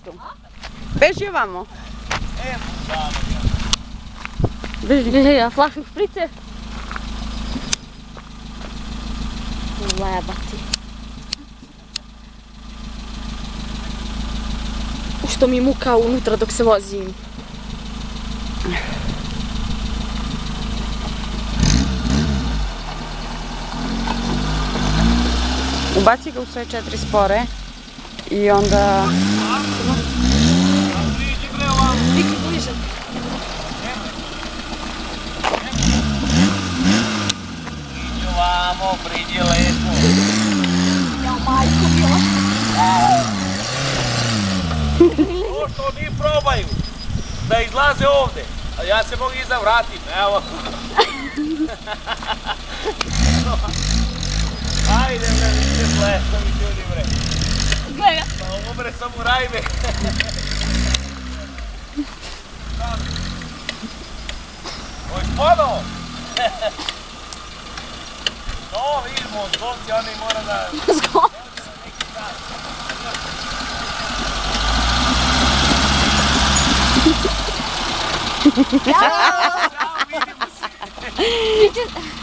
tu. Beži ovamo. Beži, a flašu šprice? Lebati. Što mi muka unutra dok se vozim. Ubaci ga u sve 4 spore i onda... Viki, bliže. Iđu vamo, priđi lepo. Ja majko bila. To što oni probaju da izlaze ovde, a ja se mogu iza vratim, evo. Ajde bre, vidite blesovi ljudi bre. Gleda. Pa ovo bre samuraj bre. Hoćeš ponovo? No, vidimo, zgonci oni mora da... Ćao, vidimo se.